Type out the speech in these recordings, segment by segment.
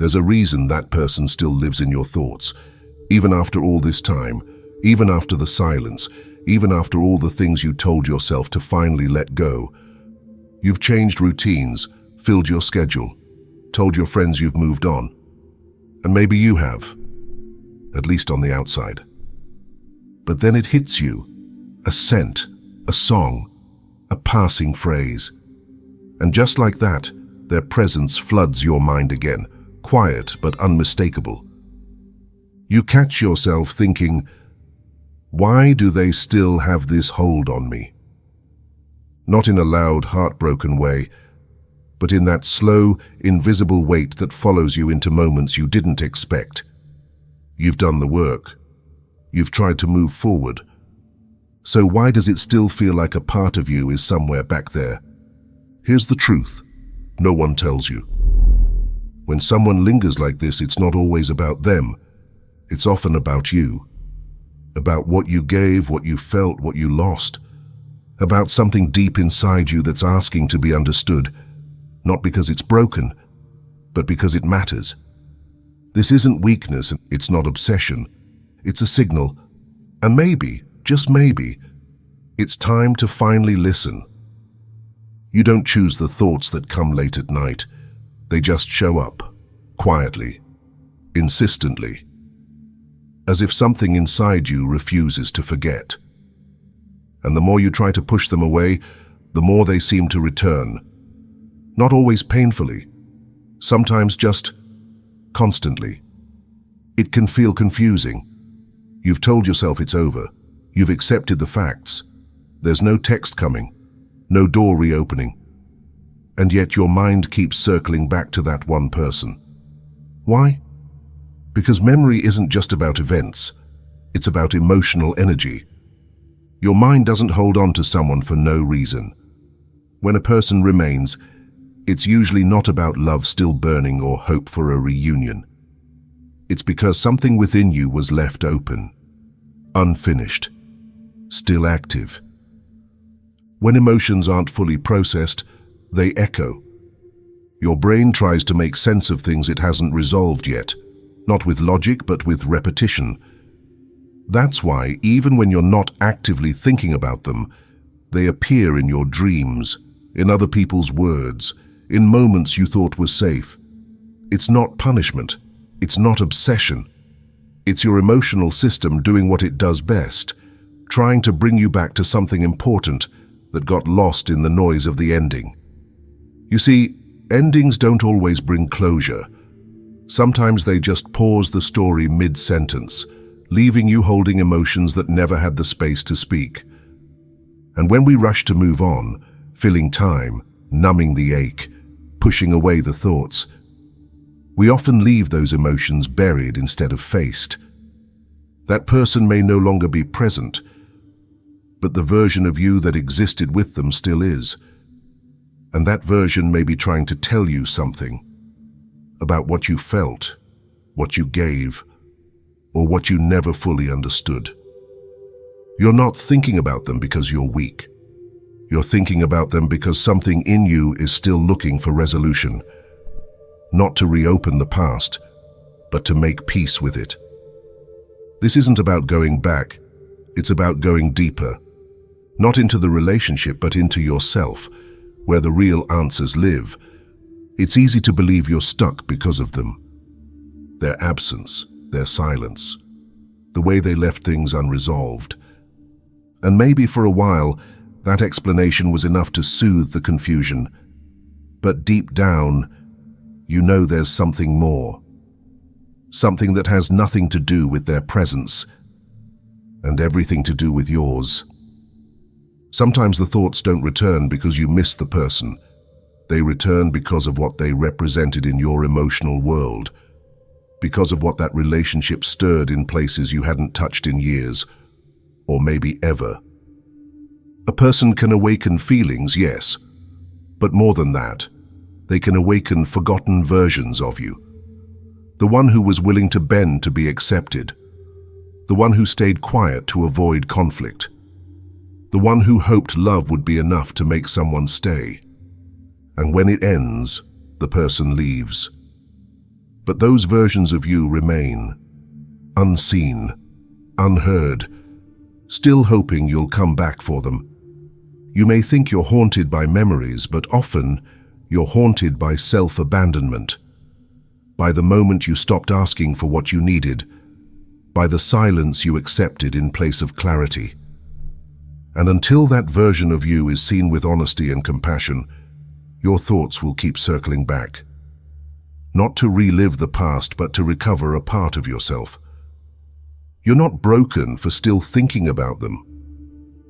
There's a reason that person still lives in your thoughts, even after all this time, even after the silence, even after all the things you told yourself to finally let go. You've changed routines, filled your schedule, told your friends you've moved on. And maybe you have, at least on the outside. But then it hits you, a scent, a song, a passing phrase. And just like that, their presence floods your mind again, quiet but unmistakable. You catch yourself thinking, why do they still have this hold on me? Not in a loud, heartbroken way, but in that slow, invisible weight that follows you into moments you didn't expect. You've done the work. You've tried to move forward. So why does it still feel like a part of you is somewhere back there? Here's the truth. No one tells you. When someone lingers like this, it's not always about them. It's often about you. About what you gave, what you felt, what you lost. About something deep inside you that's asking to be understood, not because it's broken, but because it matters. This isn't weakness, it's not obsession. It's a signal, and maybe, just maybe, it's time to finally listen. You don't choose the thoughts that come late at night. They just show up, quietly, insistently, as if something inside you refuses to forget. And the more you try to push them away, the more they seem to return. Not always painfully, sometimes just constantly. It can feel confusing. You've told yourself it's over. You've accepted the facts. There's no text coming, no door reopening. And yet your mind keeps circling back to that one person. Why? Because memory isn't just about events. It's about emotional energy. Your mind doesn't hold on to someone for no reason. When a person remains, it's usually not about love still burning or hope for a reunion. It's because something within you was left open, unfinished, still active. When emotions aren't fully processed, they echo. Your brain tries to make sense of things it hasn't resolved yet, not with logic but with repetition. That's why, even when you're not actively thinking about them, they appear in your dreams, in other people's words, in moments you thought were safe. It's not punishment. It's not obsession. It's your emotional system doing what it does best, trying to bring you back to something important that got lost in the noise of the ending. You see, endings don't always bring closure. Sometimes they just pause the story mid-sentence, leaving you holding emotions that never had the space to speak. And when we rush to move on, filling time, numbing the ache, pushing away the thoughts, we often leave those emotions buried instead of faced. That person may no longer be present, but the version of you that existed with them still is. And that version may be trying to tell you something about what you felt, what you gave, or what you never fully understood. You're not thinking about them because you're weak. You're thinking about them because something in you is still looking for resolution, not to reopen the past, but to make peace with it. This isn't about going back, it's about going deeper, not into the relationship but into yourself, where the real answers live. It's easy to believe you're stuck because of them. Their absence, their silence, the way they left things unresolved. And maybe for a while, that explanation was enough to soothe the confusion. But deep down, you know there's something more. Something that has nothing to do with their presence, and everything to do with yours. Sometimes the thoughts don't return because you miss the person. They return because of what they represented in your emotional world, because of what that relationship stirred in places you hadn't touched in years, or maybe ever. A person can awaken feelings, yes, but more than that, they can awaken forgotten versions of you. The one who was willing to bend to be accepted, the one who stayed quiet to avoid conflict, the one who hoped love would be enough to make someone stay. And when it ends, the person leaves. But those versions of you remain, unseen, unheard, still hoping you'll come back for them. You may think you're haunted by memories, but often you're haunted by self-abandonment, by the moment you stopped asking for what you needed, by the silence you accepted in place of clarity. And until that version of you is seen with honesty and compassion, your thoughts will keep circling back. Not to relive the past, but to recover a part of yourself. You're not broken for still thinking about them.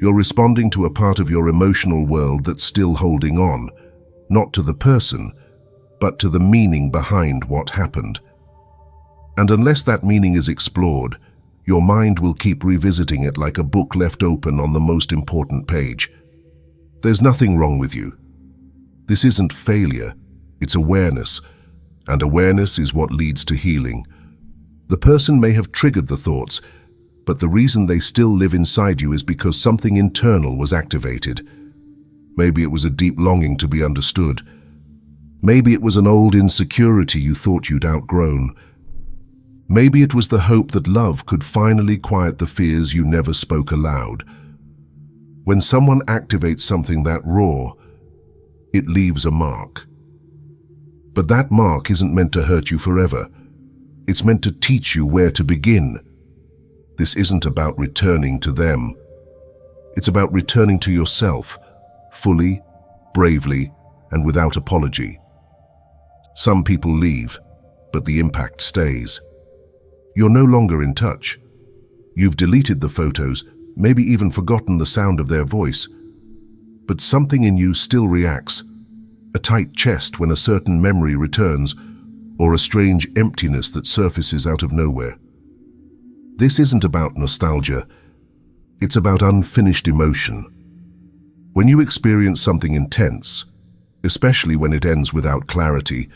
You're responding to a part of your emotional world that's still holding on, not to the person, but to the meaning behind what happened. And unless that meaning is explored, your mind will keep revisiting it like a book left open on the most important page. There's nothing wrong with you. This isn't failure, it's awareness, and awareness is what leads to healing. The person may have triggered the thoughts, but the reason they still live inside you is because something internal was activated. Maybe it was a deep longing to be understood. Maybe it was an old insecurity you thought you'd outgrown. Maybe it was the hope that love could finally quiet the fears you never spoke aloud. When someone activates something that raw, it leaves a mark. But that mark isn't meant to hurt you forever. It's meant to teach you where to begin. This isn't about returning to them. It's about returning to yourself, fully, bravely, and without apology. Some people leave, but the impact stays. You're no longer in touch. You've deleted the photos, maybe even forgotten the sound of their voice. But something in you still reacts. A tight chest when a certain memory returns, or a strange emptiness that surfaces out of nowhere. This isn't about nostalgia. It's about unfinished emotion. When you experience something intense, especially when it ends without clarity,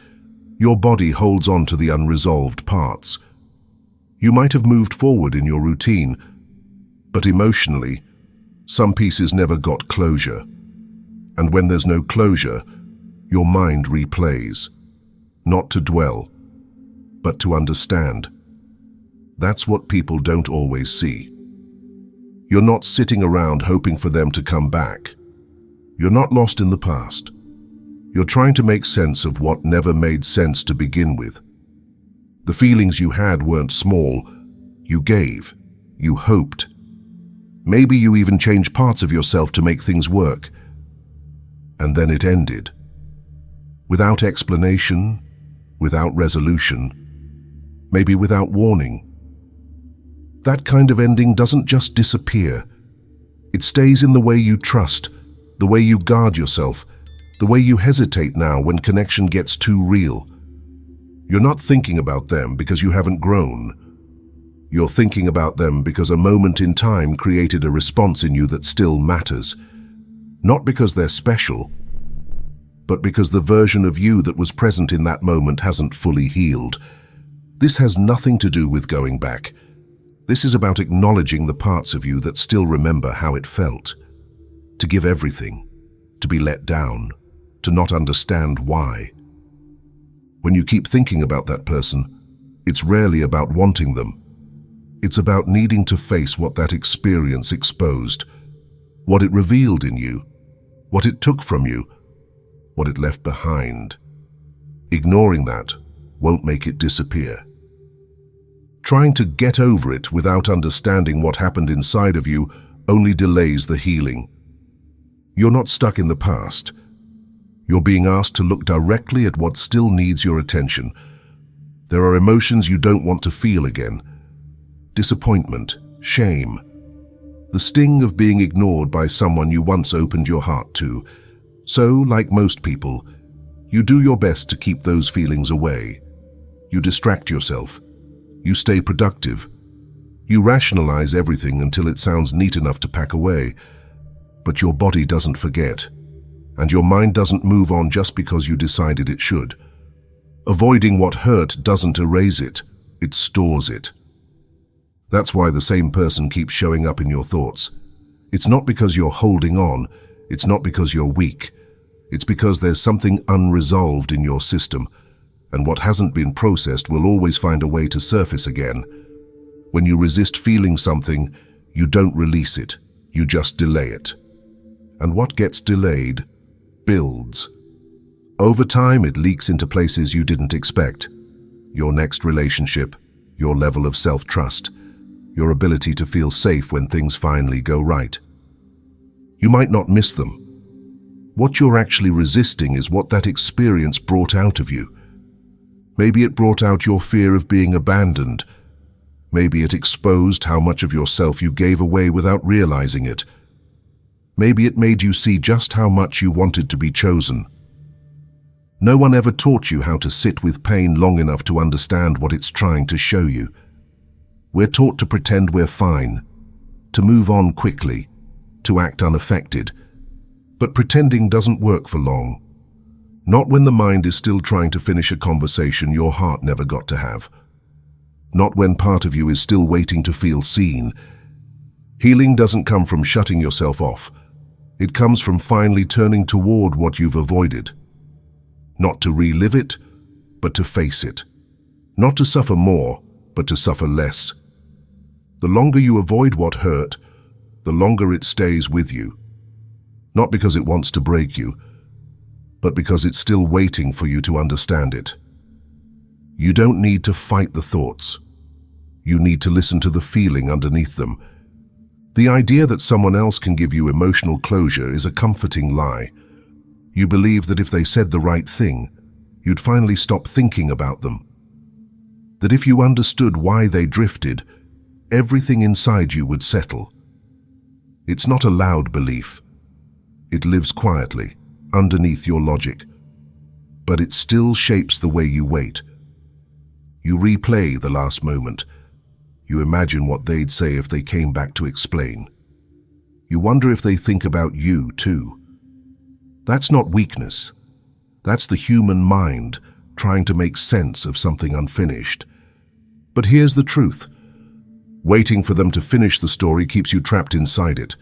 your body holds on to the unresolved parts. You might have moved forward in your routine, but emotionally, some pieces never got closure. And when there's no closure, your mind replays, not to dwell, but to understand. That's what people don't always see. You're not sitting around hoping for them to come back. You're not lost in the past. You're trying to make sense of what never made sense to begin with. The feelings you had weren't small. You gave. You hoped. Maybe you even changed parts of yourself to make things work. And then it ended. Without explanation, without resolution, maybe without warning. That kind of ending doesn't just disappear. It stays in the way you trust, the way you guard yourself, the way you hesitate now when connection gets too real. You're not thinking about them because you haven't grown. You're thinking about them because a moment in time created a response in you that still matters. Not because they're special, but because the version of you that was present in that moment hasn't fully healed. This has nothing to do with going back. This is about acknowledging the parts of you that still remember how it felt. To give everything, to be let down, to not understand why. When you keep thinking about that person, it's rarely about wanting them. It's about needing to face what that experience exposed, what it revealed in you, what it took from you, what it left behind. Ignoring that won't make it disappear. Trying to get over it without understanding what happened inside of you only delays the healing. You're not stuck in the past. You're being asked to look directly at what still needs your attention. There are emotions you don't want to feel again. Disappointment, shame, the sting of being ignored by someone you once opened your heart to. So, like most people, you do your best to keep those feelings away. You distract yourself. You stay productive. You rationalize everything until it sounds neat enough to pack away. But your body doesn't forget, and your mind doesn't move on just because you decided it should. Avoiding what hurt doesn't erase it, it stores it. That's why the same person keeps showing up in your thoughts. It's not because you're holding on, it's not because you're weak. It's because there's something unresolved in your system, and what hasn't been processed will always find a way to surface again. When you resist feeling something, you don't release it, you just delay it. And what gets delayed builds. Over time, it leaks into places you didn't expect. Your next relationship, your level of self-trust, your ability to feel safe when things finally go right. You might not miss them. What you're actually resisting is what that experience brought out of you. Maybe it brought out your fear of being abandoned. Maybe it exposed how much of yourself you gave away without realizing it. Maybe it made you see just how much you wanted to be chosen. No one ever taught you how to sit with pain long enough to understand what it's trying to show you. We're taught to pretend we're fine, to move on quickly, to act unaffected. But pretending doesn't work for long. Not when the mind is still trying to finish a conversation your heart never got to have. Not when part of you is still waiting to feel seen. Healing doesn't come from shutting yourself off. It comes from finally turning toward what you've avoided. Not to relive it, but to face it. Not to suffer more, but to suffer less. The longer you avoid what hurt, the longer it stays with you. Not because it wants to break you, but because it's still waiting for you to understand it. You don't need to fight the thoughts. You need to listen to the feeling underneath them. The idea that someone else can give you emotional closure is a comforting lie. You believe that if they said the right thing, you'd finally stop thinking about them. That if you understood why they drifted, everything inside you would settle. It's not a loud belief. It lives quietly, underneath your logic. But it still shapes the way you wait. You replay the last moment. You imagine what they'd say if they came back to explain. You wonder if they think about you too. That's not weakness. That's the human mind trying to make sense of something unfinished. But here's the truth. Waiting for them to finish the story keeps you trapped inside it.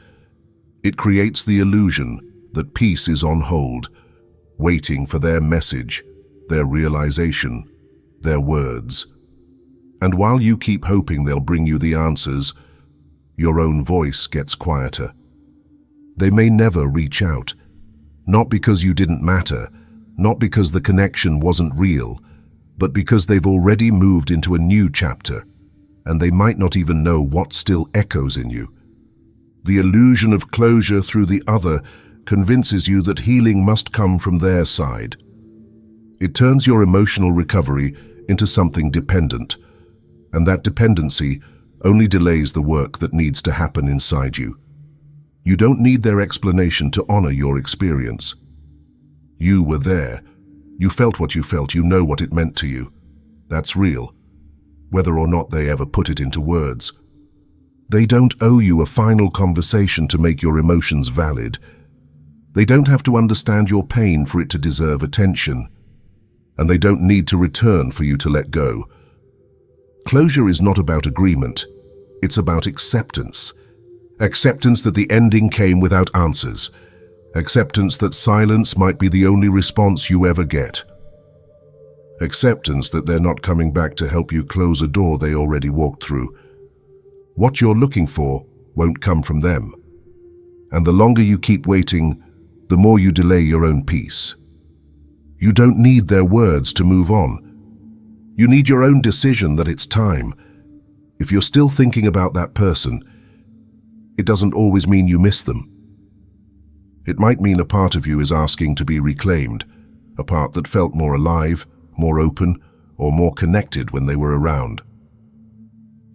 It creates the illusion that peace is on hold, waiting for their message, their realization, their words. And while you keep hoping they'll bring you the answers, your own voice gets quieter. They may never reach out, not because you didn't matter, not because the connection wasn't real, but because they've already moved into a new chapter, and they might not even know what still echoes in you. The illusion of closure through the other convinces you that healing must come from their side. It turns your emotional recovery into something dependent, and that dependency only delays the work that needs to happen inside you. You don't need their explanation to honor your experience. You were there. You felt what you felt. You know what it meant to you. That's real, whether or not they ever put it into words. They don't owe you a final conversation to make your emotions valid. They don't have to understand your pain for it to deserve attention. And they don't need to return for you to let go. Closure is not about agreement. It's about acceptance. Acceptance that the ending came without answers. Acceptance that silence might be the only response you ever get. Acceptance that they're not coming back to help you close a door they already walked through. What you're looking for won't come from them. And the longer you keep waiting, the more you delay your own peace. You don't need their words to move on. You need your own decision that it's time. If you're still thinking about that person, it doesn't always mean you miss them. It might mean a part of you is asking to be reclaimed, a part that felt more alive, more open, or more connected when they were around.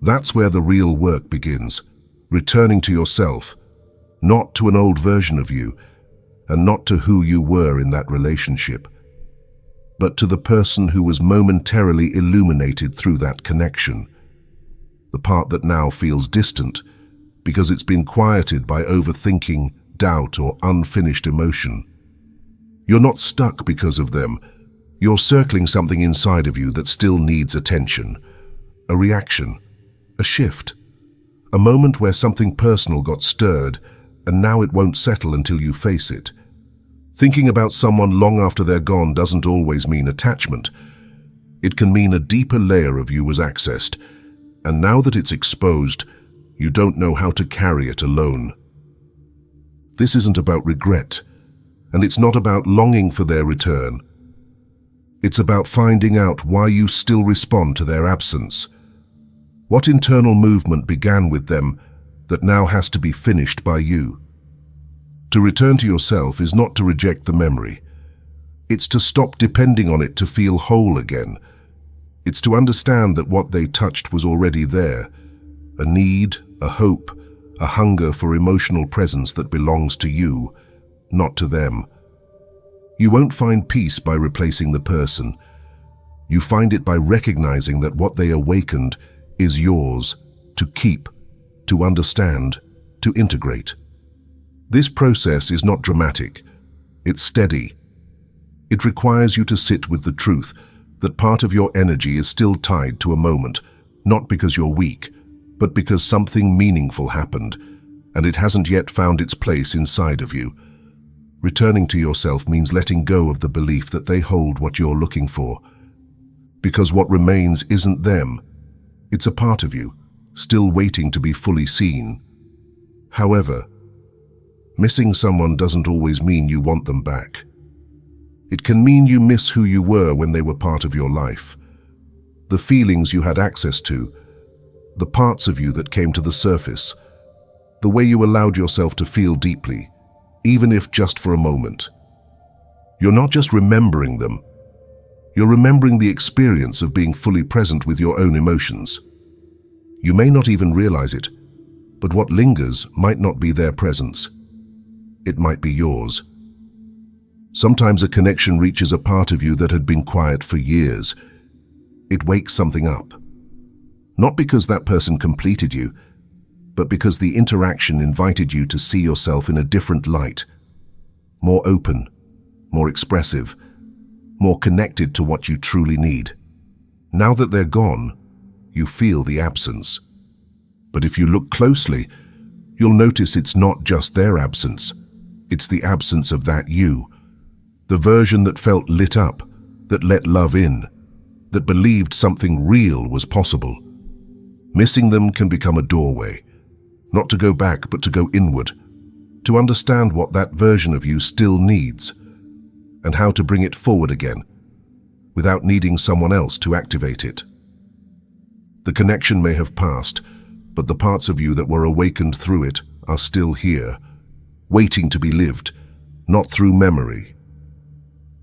That's where the real work begins, returning to yourself, not to an old version of you, and not to who you were in that relationship, but to the person who was momentarily illuminated through that connection, the part that now feels distant because it's been quieted by overthinking, doubt, or unfinished emotion. You're not stuck because of them. You're circling something inside of you that still needs attention, a reaction, a shift, a moment where something personal got stirred and now it won't settle until you face it. Thinking about someone long after they're gone doesn't always mean attachment. It can mean a deeper layer of you was accessed, and now that it's exposed, you don't know how to carry it alone. This isn't about regret, and it's not about longing for their return. It's about finding out why you still respond to their absence. What internal movement began with them that now has to be finished by you? To return to yourself is not to reject the memory. It's to stop depending on it to feel whole again. It's to understand that what they touched was already there, a need, a hope, a hunger for emotional presence that belongs to you, not to them. You won't find peace by replacing the person. You find it by recognizing that what they awakened is yours, to keep, to understand, to integrate. This process is not dramatic. It's steady. It requires you to sit with the truth that part of your energy is still tied to a moment, not because you're weak, but because something meaningful happened, and it hasn't yet found its place inside of you. Returning to yourself means letting go of the belief that they hold what you're looking for. Because what remains isn't them. It's a part of you, still waiting to be fully seen. However, missing someone doesn't always mean you want them back. It can mean you miss who you were when they were part of your life. The feelings you had access to, the parts of you that came to the surface, the way you allowed yourself to feel deeply, even if just for a moment. You're not just remembering them, you're remembering the experience of being fully present with your own emotions. You may not even realize it, but what lingers might not be their presence. It might be yours. Sometimes a connection reaches a part of you that had been quiet for years. It wakes something up. Not because that person completed you, but because the interaction invited you to see yourself in a different light, more open, more expressive, more connected to what you truly need. Now that they're gone, you feel the absence. But if you look closely, you'll notice it's not just their absence. It's the absence of that you, the version that felt lit up, that let love in, that believed something real was possible. Missing them can become a doorway, not to go back but to go inward, to understand what that version of you still needs, and how to bring it forward again, without needing someone else to activate it. The connection may have passed, but the parts of you that were awakened through it are still here, waiting to be lived, not through memory,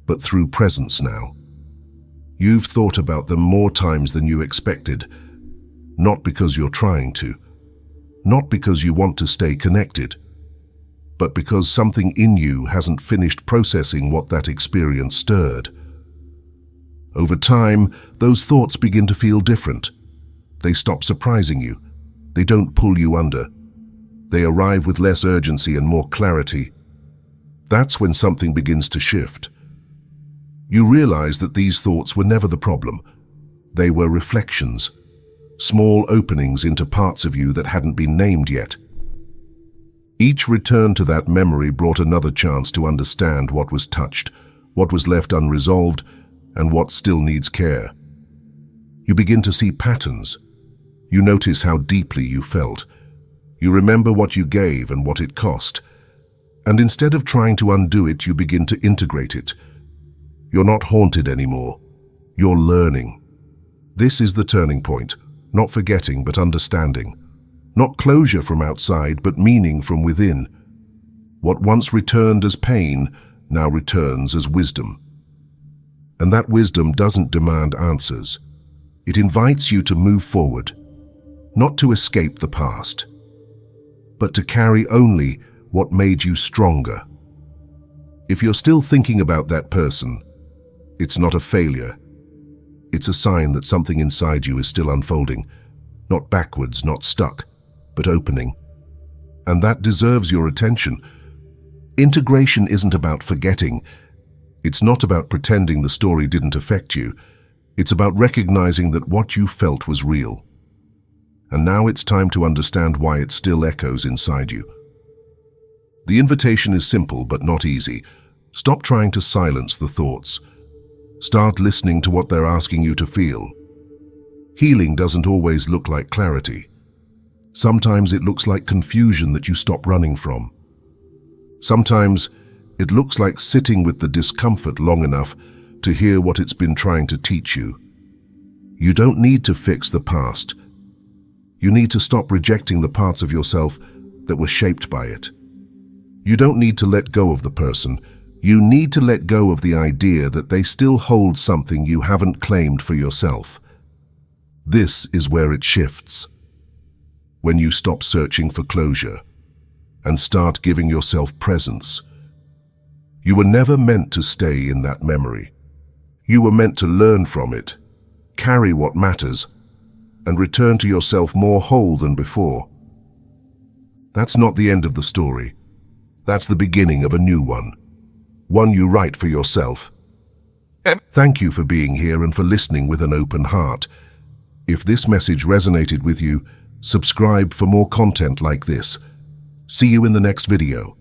but through presence now. You've thought about them more times than you expected, not because you're trying to, not because you want to stay connected, but because something in you hasn't finished processing what that experience stirred. Over time, those thoughts begin to feel different. They stop surprising you. They don't pull you under. They arrive with less urgency and more clarity. That's when something begins to shift. You realize that these thoughts were never the problem. They were reflections, small openings into parts of you that hadn't been named yet. Each return to that memory brought another chance to understand what was touched, what was left unresolved, and what still needs care. You begin to see patterns. You notice how deeply you felt. You remember what you gave and what it cost. And instead of trying to undo it, you begin to integrate it. You're not haunted anymore. You're learning. This is the turning point. Not forgetting, but understanding. Not closure from outside, but meaning from within. What once returned as pain now returns as wisdom. And that wisdom doesn't demand answers. It invites you to move forward, not to escape the past, but to carry only what made you stronger. If you're still thinking about that person, it's not a failure. It's a sign that something inside you is still unfolding, not backwards, not stuck, but opening. And that deserves your attention. Integration isn't about forgetting. It's not about pretending the story didn't affect you. It's about recognizing that what you felt was real. And now it's time to understand why it still echoes inside you. The invitation is simple but not easy. Stop trying to silence the thoughts. Start listening to what they're asking you to feel. Healing doesn't always look like clarity. Sometimes it looks like confusion that you stop running from. Sometimes it looks like sitting with the discomfort long enough to hear what it's been trying to teach you. You don't need to fix the past. You need to stop rejecting the parts of yourself that were shaped by it. You don't need to let go of the person. You need to let go of the idea that they still hold something you haven't claimed for yourself. This is where it shifts. When you stop searching for closure and start giving yourself presence. You were never meant to stay in that memory. You were meant to learn from it, carry what matters, and return to yourself more whole than before. That's not the end of the story. That's the beginning of a new one you write for yourself. Thank you for being here and for listening with an open heart. If this message resonated with you, subscribe for more content like this. See you in the next video.